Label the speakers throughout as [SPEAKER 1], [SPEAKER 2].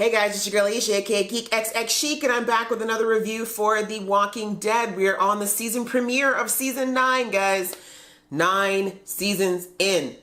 [SPEAKER 1] Hey guys, it's your girl Alicia, aka geekxxchic, and I'm back with another review for The Walking Dead. We are on the season premiere of season 9, guys. 9 seasons in.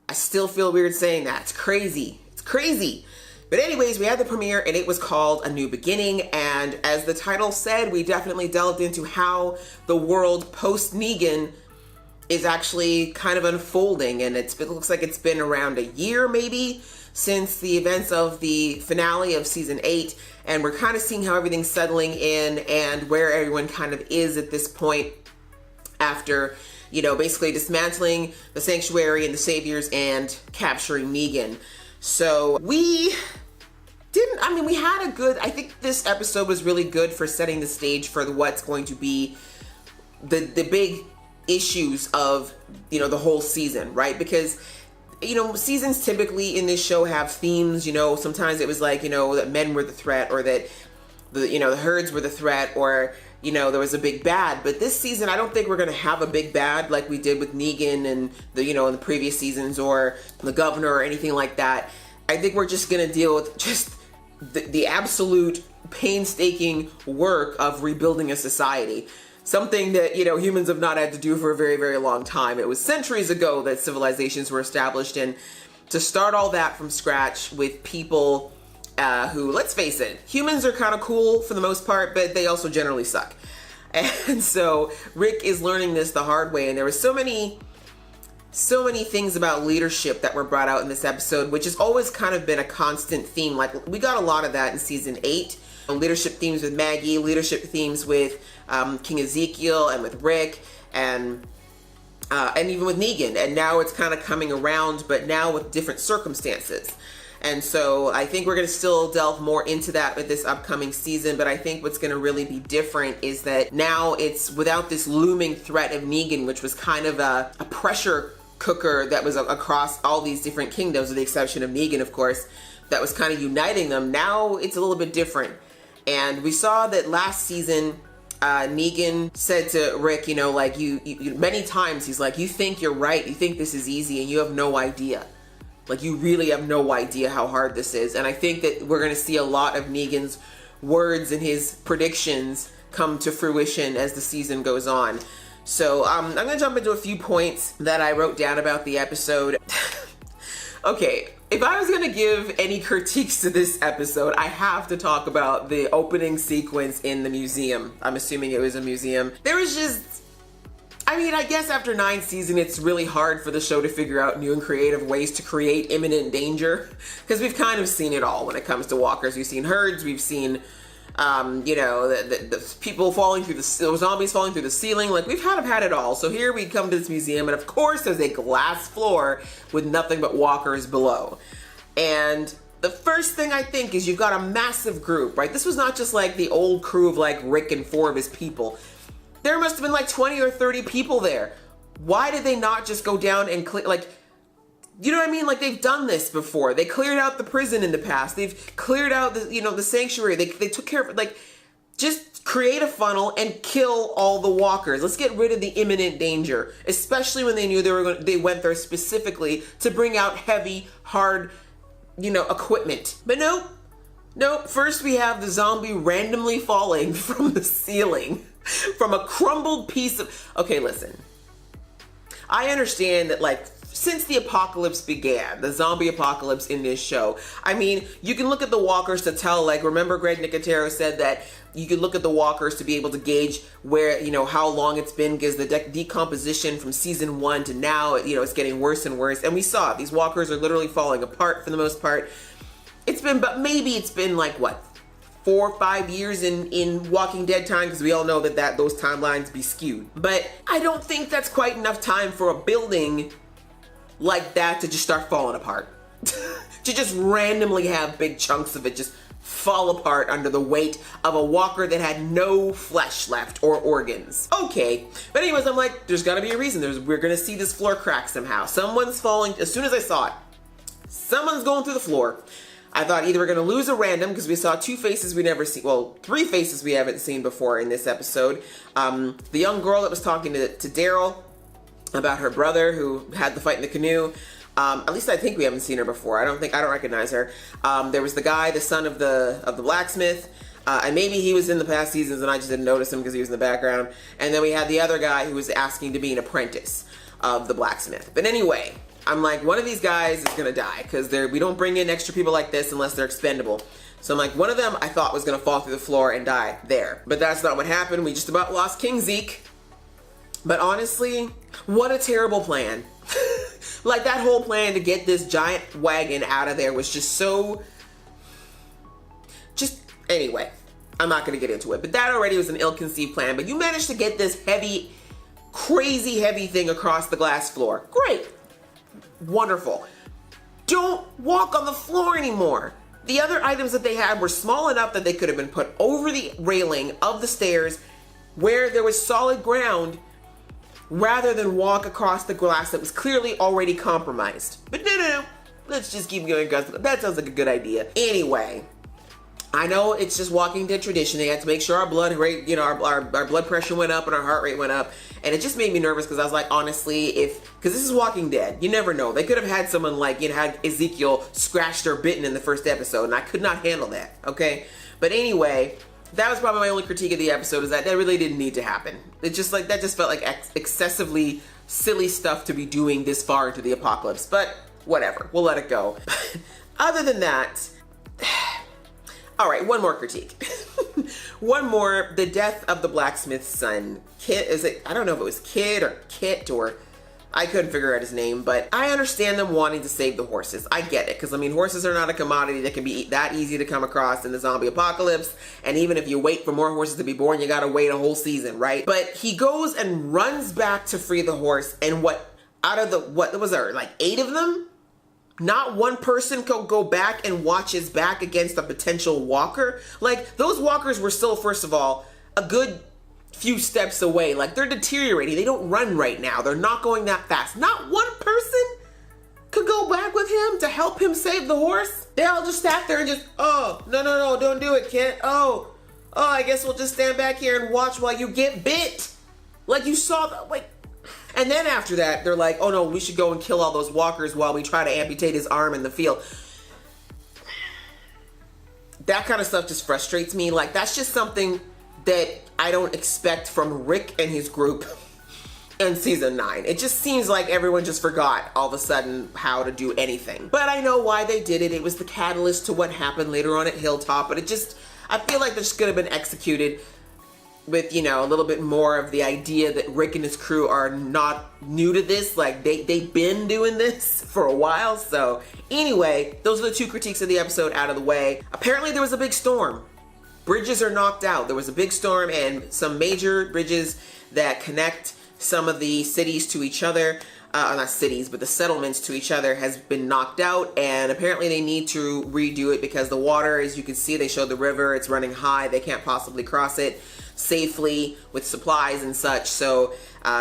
[SPEAKER 1] I still feel weird saying that. It's crazy. It's crazy. But anyways, we had the premiere and it was called A New Beginning, and as the title said, we definitely delved into how the world post-Negan is actually kind of unfolding, and it looks like it's been around a year maybe since the events of the finale of season 8, and we're kind of seeing how everything's settling in and where everyone kind of is at this point after, you know, basically dismantling the sanctuary and the saviors and capturing Negan. So we had a good, I think this episode was really good for setting the stage for what's going to be the big issues of, you know, the whole season, right? Because, you know, seasons typically in this show have themes. You know, sometimes it was like, you know, that men were the threat, or that the herds were the threat, or, you know, there was a big bad. But this season, I don't think we're going to have a big bad like we did with Negan and in the previous seasons, or the governor or anything like that. I think we're just going to deal with just the absolute painstaking work of rebuilding a society. Something that, you know, humans have not had to do for a very, very long time. It was centuries ago that civilizations were established, and to start all that from scratch with people who, let's face it, humans are kind of cool for the most part, but they also generally suck. And so Rick is learning this the hard way, and there were so many things about leadership that were brought out in this episode, which has always kind of been a constant theme. Like, we got a lot of that in season 8. Leadership themes with Maggie, leadership themes with King Ezekiel and with Rick, and even with Negan. And now it's kind of coming around, but now with different circumstances. And so I think we're going to still delve more into that with this upcoming season. But I think what's going to really be different is that now it's without this looming threat of Negan, which was kind of a pressure cooker that was across all these different kingdoms, with the exception of Negan, of course, that was kind of uniting them. Now it's a little bit different. And we saw that last season, Negan said to Rick, you know, like, you many times he's like, you think you're right, you think this is easy, and you have no idea. Like, you really have no idea how hard this is. And I think that we're going to see a lot of Negan's words and his predictions come to fruition as the season goes on. So I'm going to jump into a few points that I wrote down about the episode. Okay, if I was going to give any critiques to this episode, I have to talk about the opening sequence in the museum. I'm assuming it was a museum. There was just, I mean, I guess after 9 seasons, it's really hard for the show to figure out new and creative ways to create imminent danger, because we've kind of seen it all when it comes to walkers. We've seen herds, we've seen the people falling through the zombies falling through the ceiling. Like, we've kind of had it all. So here we come to this museum, and of course there's a glass floor with nothing but walkers below. And the first thing I think is you've got a massive group, right? This was not just like the old crew of like Rick and 4 of his people. There must have been like 20 or 30 people there. Why did they not just go down and clear, like, you know what I mean? Like, they've done this before. They cleared out the prison in the past. They've cleared out the sanctuary. They took care of it. Like, just create a funnel and kill all the walkers. Let's get rid of the imminent danger, especially when they knew they went there specifically to bring out heavy, hard, equipment. But nope. First we have the zombie randomly falling from the ceiling from a crumbled piece of, okay, listen. I understand that, like, since the apocalypse began, the zombie apocalypse in this show, I mean, you can look at the walkers to tell, like, remember Greg Nicotero said that you could look at the walkers to be able to gauge where, how long it's been, because the decomposition from season 1 to now, it's getting worse and worse. And we saw it. These walkers are literally falling apart for the most part. Maybe it's been like, what, 4 or 5 years in Walking Dead time, because we all know that those timelines be skewed. But I don't think that's quite enough time for a building like that to just start falling apart. To just randomly have big chunks of it just fall apart under the weight of a walker that had no flesh left or organs. Okay, but anyways, I'm like, there's gotta be a reason. We're gonna see this floor crack somehow. Someone's falling. As soon as I saw it, someone's going through the floor. I thought either we're gonna lose a random, because we saw 2 faces we never see, well, 3 faces we haven't seen before in this episode. The young girl that was talking to Daryl about her brother who had the fight in the canoe. At least I think we haven't seen her before. I don't recognize her. There was the guy, the son of the blacksmith. And maybe he was in the past seasons and I just didn't notice him because he was in the background. And then we had the other guy who was asking to be an apprentice of the blacksmith. But anyway, I'm like, one of these guys is gonna die because we don't bring in extra people like this unless they're expendable. So I'm like, one of them I thought was gonna fall through the floor and die there. But that's not what happened. We just about lost King Zeke. But honestly, what a terrible plan. Like, that whole plan to get this giant wagon out of there was just so... Anyway, I'm not gonna get into it. But that already was an ill-conceived plan. But you managed to get this heavy, crazy heavy thing across the glass floor. Great. Wonderful. Don't walk on the floor anymore. The other items that they had were small enough that they could have been put over the railing of the stairs where there was solid ground rather than walk across the glass that was clearly already compromised. But no. Let's just keep going. That sounds like a good idea. Anyway, I know it's just Walking Dead tradition. They had to make sure our blood rate, our blood pressure went up and our heart rate went up. And it just made me nervous because I was like, honestly, because this is Walking Dead, you never know. They could have had someone like, had Ezekiel scratched or bitten in the first episode, and I could not handle that, okay? But anyway, that was probably my only critique of the episode, is that really didn't need to happen. It just that just felt like excessively silly stuff to be doing this far into the apocalypse. But whatever, we'll let it go. Other than that, all right, one more critique. One more, the death of the blacksmith's son. I don't know if it was Kid or Kit, or I couldn't figure out his name, but I understand them wanting to save the horses. I get it, because I mean, horses are not a commodity that can be that easy to come across in the zombie apocalypse. And even if you wait for more horses to be born, you gotta wait a whole season, right? But he goes and runs back to free the horse, and what was there, like 8 of them? Not one person could go back and watch his back against a potential walker. Like, those walkers were still, first of all, a good few steps away. Like, they're deteriorating. They don't run right now. They're not going that fast. Not one person could go back with him to help him save the horse. They all just sat there and just, oh, no, don't do it, Kent. Oh, I guess we'll just stand back here and watch while you get bit. Like, you saw that, like... And then after that, they're like, oh no, we should go and kill all those walkers while we try to amputate his arm in the field. That kind of stuff just frustrates me. Like, that's just something that I don't expect from Rick and his group in season 9. It just seems like everyone just forgot all of a sudden how to do anything. But I know why they did it. It was the catalyst to what happened later on at Hilltop. But I feel like this could have been executed with, a little bit more of the idea that Rick and his crew are not new to this. Like, they've been doing this for a while. So anyway, those are the 2 critiques of the episode out of the way. Apparently there was a big storm. Bridges are knocked out. There was a big storm, and some major bridges that connect some of the cities to each other, not cities, but the settlements to each other, has been knocked out, and apparently they need to redo it because the water, as you can see, they showed the river, it's running high. They can't possibly cross it safely with supplies and such. So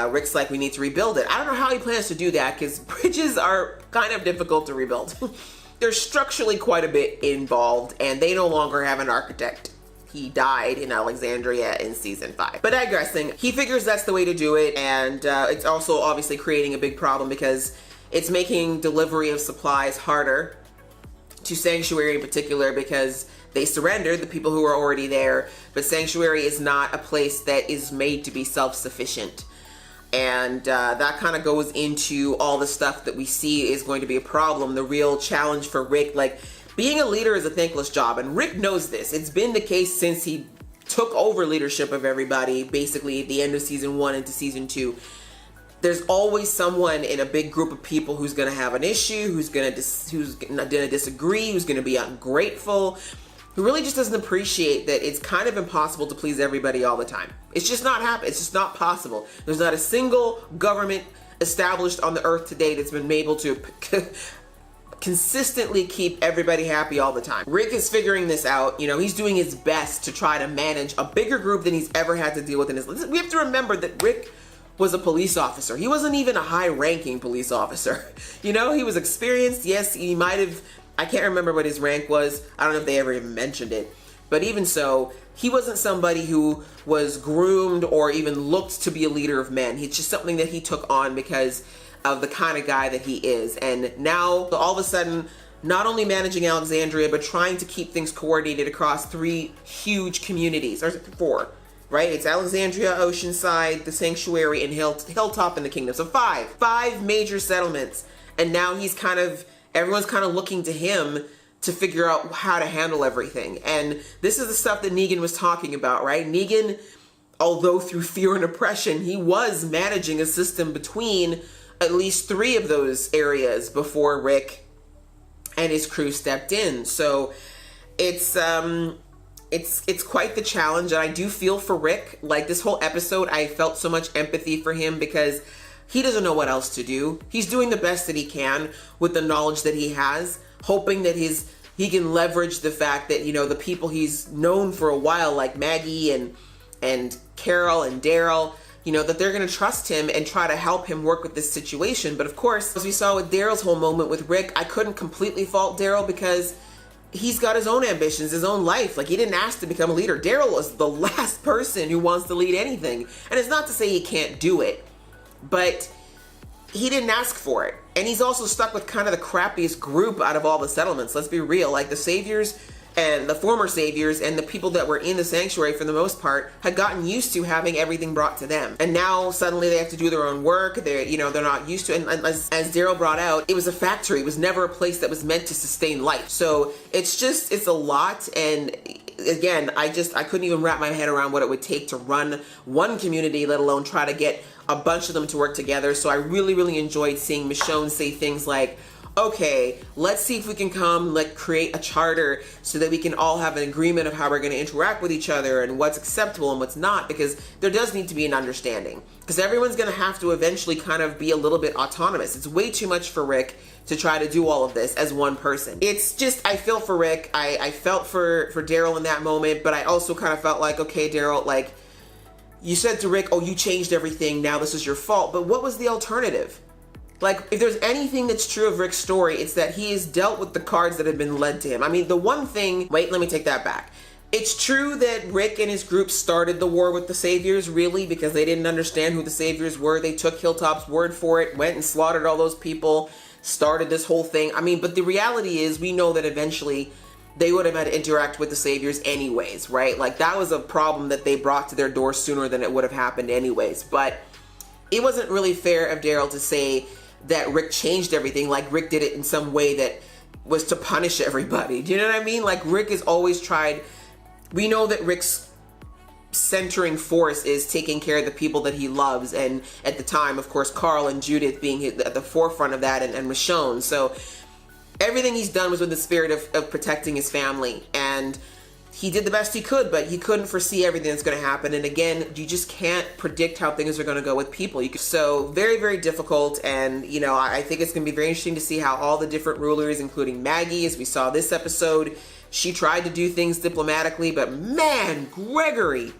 [SPEAKER 1] Rick's like, we need to rebuild it. I don't know how he plans to do that, because bridges are kind of difficult to rebuild. There's structurally quite a bit involved, and they no longer have an architect. He died in Alexandria in season 5. But digressing, he figures that's the way to do it, and it's also obviously creating a big problem because it's making delivery of supplies harder to Sanctuary in particular, because they surrendered, the people who were already there, but Sanctuary is not a place that is made to be self-sufficient. And that kind of goes into all the stuff that we see is going to be a problem, the real challenge for Rick. Like, being a leader is a thankless job, and Rick knows this. It's been the case since he took over leadership of everybody, basically at the end of season 1 into season 2. There's always someone in a big group of people who's going to have an issue, who's going to disagree, who's going to be ungrateful, who really just doesn't appreciate that it's kind of impossible to please everybody all the time. It's just not happening. It's just not possible. There's not a single government established on the earth today that's been able to consistently keep everybody happy all the time. Rick is figuring this out. He's doing his best to try to manage a bigger group than he's ever had to deal with in his life. We have to remember that Rick was a police officer. He wasn't even a high-ranking police officer. He was experienced. Yes, he might have, I can't remember what his rank was. I don't know if they ever even mentioned it. But even so, he wasn't somebody who was groomed or even looked to be a leader of men. It's just something that he took on because of the kind of guy that he is. And now, all of a sudden, not only managing Alexandria, but trying to keep things coordinated across 3 huge communities, or 4, right? It's Alexandria, Oceanside, the Sanctuary, and Hilltop in the Kingdom. So 5 major settlements. And now everyone's kind of looking to him to figure out how to handle everything. And this is the stuff that Negan was talking about, right? Negan, although through fear and oppression, he was managing a system between at least 3 of those areas before Rick and his crew stepped in. So it's quite the challenge, and I do feel for Rick. Like, this whole episode, I felt so much empathy for him because he doesn't know what else to do. He's doing the best that he can with the knowledge that he has, hoping that he can leverage the fact that, you know, the people he's known for a while, like Maggie and Carol and Daryl, you know, that they're going to trust him and try to help him work with this situation. But of course, as we saw with Daryl's whole moment with Rick, I couldn't completely fault Daryl because he's got his own ambitions, his own life. Like, he didn't ask to become a leader. Daryl was the last person who wants to lead anything. And it's not to say he can't do it, but he didn't ask for it. And he's also stuck with kind of the crappiest group out of all the settlements. Let's be real. Like, the Saviors and the former Saviors and the people that were in the Sanctuary, for the most part, had gotten used to having everything brought to them. And now suddenly they have to do their own work. They're not used to it. And as Daryl brought out, it was a factory. It was never a place that was meant to sustain life. So it's a lot. And again, I couldn't even wrap my head around what it would take to run one community, let alone try to get a bunch of them to work together. So I really, really enjoyed seeing Michonne say things like, okay, let's see if we can create a charter so that we can all have an agreement of how we're going to interact with each other and what's acceptable and what's not, because there does need to be an understanding, because everyone's going to have to eventually kind of be a little bit autonomous. It's way too much for Rick to try to do all of this as one person. It's just, I feel for Rick. I felt for Daryl in that moment, but I also kind of felt like, okay, Daryl, like, you said to Rick, oh, you changed everything, now this is your fault. But what was the alternative? Like, if there's anything that's true of Rick's story, it's that he has dealt with the cards that have been led to him. I mean, the one thing, wait, let me take that back. It's true that Rick and his group started the war with the Saviors, really, because they didn't understand who the Saviors were. They took Hilltop's word for it, went and slaughtered all those people, started this whole thing. I mean, but the reality is, we know that eventually they would have had to interact with the Saviors anyways, right? Like, that was a problem that they brought to their door sooner than it would have happened anyways. But it wasn't really fair of Daryl to say that Rick changed everything, like Rick did it in some way that was to punish everybody. Do you know what I mean? Like, Rick has always tried, we know that Rick's centering force is taking care of the people that he loves, and at the time, of course, Carl and Judith being at the forefront of that, and Michonne. So everything he's done was with the spirit of protecting his family, and he did the best he could, but he couldn't foresee everything that's going to happen. And again, you just can't predict how things are going to go with people. So very, very difficult. And, you know, I think it's going to be very interesting to see how all the different rulers, including Maggie, as we saw this episode, she tried to do things diplomatically, but man, Gregory,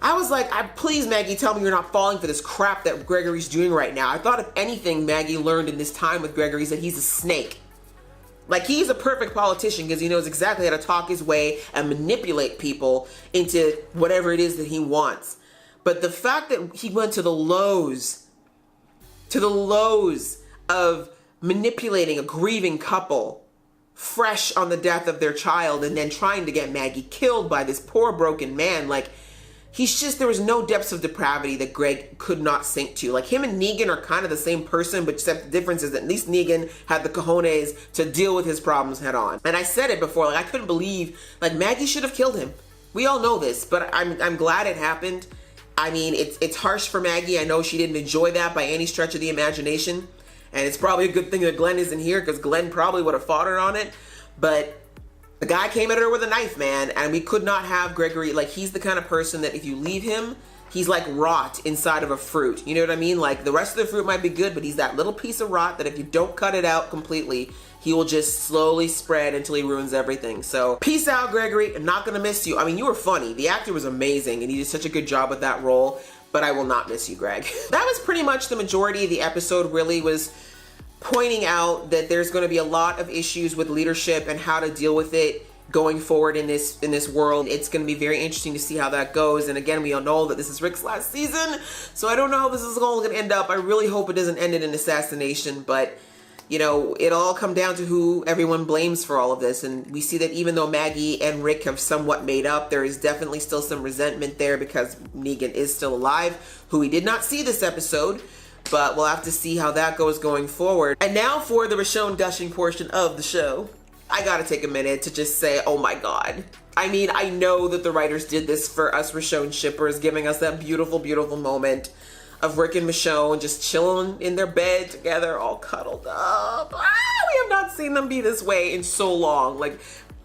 [SPEAKER 1] I was like, please, Maggie, tell me you're not falling for this crap that Gregory's doing right now. I thought if anything Maggie learned in this time with Gregory is that he's a snake. Like, he's a perfect politician because he knows exactly how to talk his way and manipulate people into whatever it is that he wants. But the fact that he went to the lows of manipulating a grieving couple fresh on the death of their child and then trying to get Maggie killed by this poor broken man, like, there was no depths of depravity that Greg could not sink to. Like, him and Negan are kind of the same person, but except the difference is that at least Negan had the cojones to deal with his problems head on. And I said it before, like, I couldn't believe, like, Maggie should have killed him. We all know this, but I'm glad it happened. I mean, it's harsh for Maggie. I know she didn't enjoy that by any stretch of the imagination. And it's probably a good thing that Glenn isn't here, because Glenn probably would have fought her on it. But the guy came at her with a knife, man, and we could not have Gregory. Like, he's the kind of person that if you leave him, he's like rot inside of a fruit. You know what I mean? Like, the rest of the fruit might be good, but he's that little piece of rot that if you don't cut it out completely, he will just slowly spread until he ruins everything. So, peace out, Gregory. I'm not gonna miss you. I mean, you were funny. The actor was amazing, and he did such a good job with that role, but I will not miss you, Greg. That was pretty much the majority of the episode, really, was pointing out that there's going to be a lot of issues with leadership and how to deal with it going forward in this world. It's going to be very interesting to see how that goes. And again, we all know that this is Rick's last season, so I don't know how this is all going to end up. I really hope it doesn't end in an assassination, but you know, it'll all come down to who everyone blames for all of this. And we see that even though Maggie and Rick have somewhat made up, there is definitely still some resentment there because Negan is still alive, who we did not see this episode, but we'll have to see how that goes going forward. And now for the Richonne gushing portion of the show. I gotta take a minute to just say, oh my God. I mean, I know that the writers did this for us Richonne shippers, giving us that beautiful, beautiful moment of Rick and Michonne just chilling in their bed together, all cuddled up. We have not seen them be this way in so long. Like,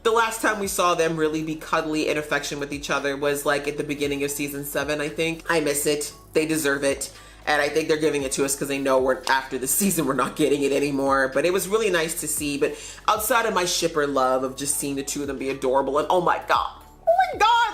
[SPEAKER 1] the last time we saw them really be cuddly and affection with each other was like at the beginning of season 7, I think. I miss it. They deserve it. And I think they're giving it to us because they know after the season we're not getting it anymore. But it was really nice to see. But outside of my shipper love of just seeing the two of them be adorable, and oh my God,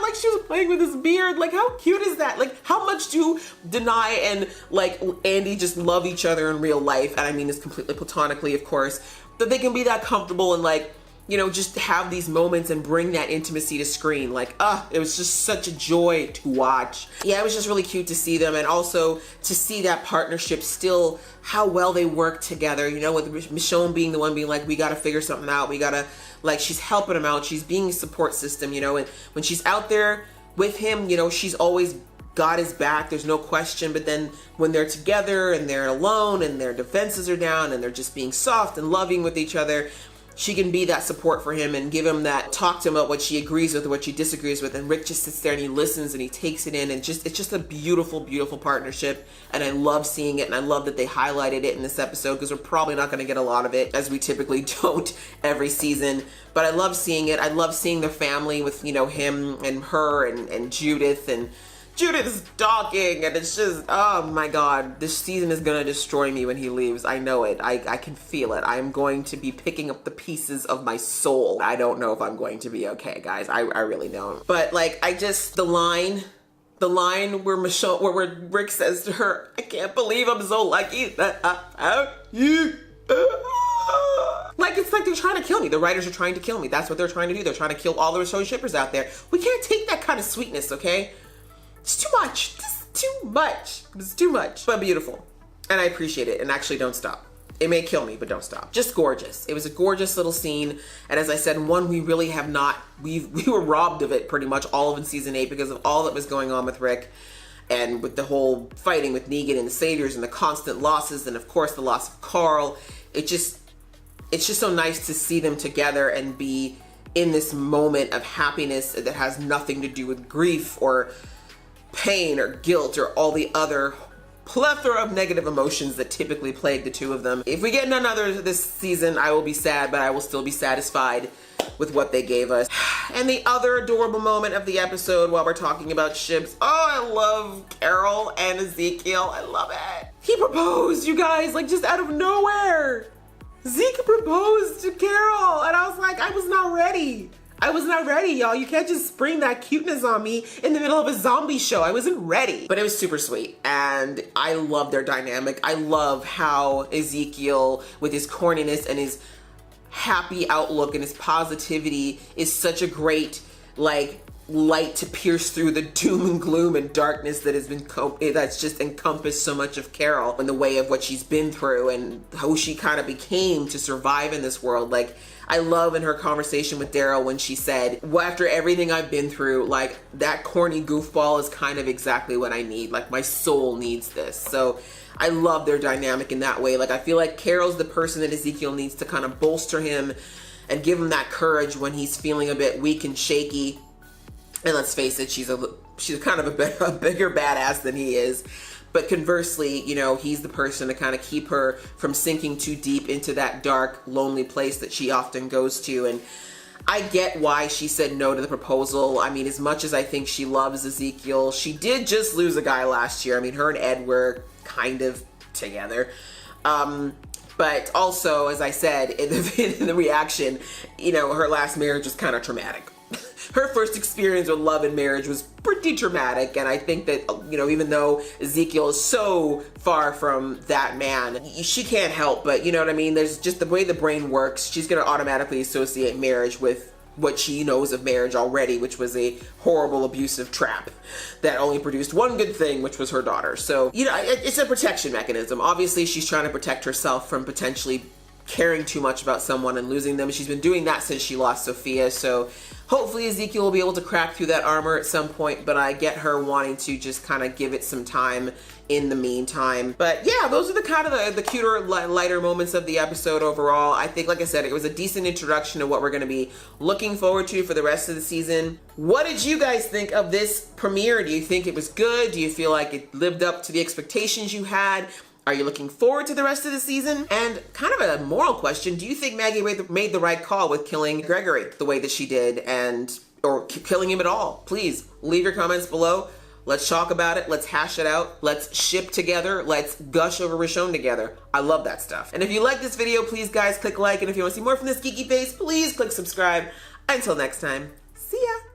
[SPEAKER 1] like she was playing with his beard. Like, how cute is that? Like, how much do Denai and like Andy just love each other in real life? And I mean this completely platonically, of course, that they can be that comfortable and like, you know, just have these moments and bring that intimacy to screen. Like, it was just such a joy to watch. Yeah, it was just really cute to see them, and also to see that partnership still, how well they work together, you know, with Michonne being the one being like, we gotta figure something out, we gotta, like, she's helping him out, she's being a support system, you know, and when she's out there with him, you know, she's always got his back, there's no question. But then when they're together and they're alone and their defenses are down and they're just being soft and loving with each other, she can be that support for him and give him that, talk to him about what she agrees with or what she disagrees with. And Rick just sits there and he listens and he takes it in, and just, it's just a beautiful, beautiful partnership. And I love seeing it, and I love that they highlighted it in this episode because we're probably not going to get a lot of it, as we typically don't every season. But I love seeing it. I love seeing their family with, you know, him and her and Judith, and Judith is talking, and it's just, oh my God, this season is gonna destroy me when he leaves. I know it. I can feel it. I'm going to be picking up the pieces of my soul. I don't know if I'm going to be okay, guys. I really don't. But like, the line where Michonne, where Rick says to her, I can't believe I'm so lucky that I found you. Like, it's like they're trying to kill me. The writers are trying to kill me. That's what they're trying to do. They're trying to kill all the Richonne shippers out there. We can't take that kind of sweetness, okay? It's too much. This is too much. It's too much. But beautiful. And I appreciate it. And actually, don't stop. It may kill me, but don't stop. Just gorgeous. It was a gorgeous little scene. And as I said, one we really have not, we were robbed of it pretty much all of in season 8 because of all that was going on with Rick. And with the whole fighting with Negan and the Saviors and the constant losses. And of course, the loss of Carl. It's just so nice to see them together and be in this moment of happiness that has nothing to do with grief or pain or guilt or all the other plethora of negative emotions that typically plague the two of them. If we get none other this season, I will be sad, but I will still be satisfied with what they gave us. And the other adorable moment of the episode, while we're talking about ships, oh, I love Carol and Ezekiel. I love it. He proposed, you guys, like just out of nowhere. Zeke proposed to Carol, and I was like, I was not ready. I was not ready, y'all. You can't just spring that cuteness on me in the middle of a zombie show. I wasn't ready. But it was super sweet, and I love their dynamic. I love how Ezekiel, with his corniness and his happy outlook and his positivity, is such a great, like, light to pierce through the doom and gloom and darkness that has been that's just encompassed so much of Carol in the way of what she's been through and how she kind of became to survive in this world. Like, I love in her conversation with Daryl when she said, well, after everything I've been through, like, that corny goofball is kind of exactly what I need. Like, my soul needs this. So I love their dynamic in that way. Like, I feel like Carol's the person that Ezekiel needs to kind of bolster him and give him that courage when he's feeling a bit weak and shaky. And let's face it, she's kind of a bigger badass than he is. But conversely, you know, he's the person to kind of keep her from sinking too deep into that dark, lonely place that she often goes to. And I get why she said no to the proposal. I mean, as much as I think she loves Ezekiel, she did just lose a guy last year. I mean, her and Ed were kind of together. But also, as I said, in the reaction, you know, her last marriage was kind of traumatic. Her first experience with love and marriage was pretty traumatic, and I think that, you know, even though Ezekiel is so far from that man, she can't help but, you know what I mean, there's just the way the brain works, she's going to automatically associate marriage with what she knows of marriage already, which was a horrible abusive trap that only produced one good thing, which was her daughter. So, you know, it's a protection mechanism. Obviously, she's trying to protect herself from potentially caring too much about someone and losing them. She's been doing that since she lost Sophia, so hopefully Ezekiel will be able to crack through that armor at some point, but I get her wanting to just kind of give it some time in the meantime. But yeah, those are the kind of the cuter, lighter moments of the episode overall. I think, like I said, it was a decent introduction to what we're going to be looking forward to for the rest of the season. What did you guys think of this premiere? Do you think it was good? Do you feel like it lived up to the expectations you had? Are you looking forward to the rest of the season? And kind of a moral question, do you think Maggie made the right call with killing Gregory the way that she did, or killing him at all? Please leave your comments below. Let's talk about it. Let's hash it out. Let's ship together. Let's gush over Richonne together. I love that stuff. And if you like this video, please guys click like. And if you want to see more from this geeky face, please click subscribe. Until next time, see ya.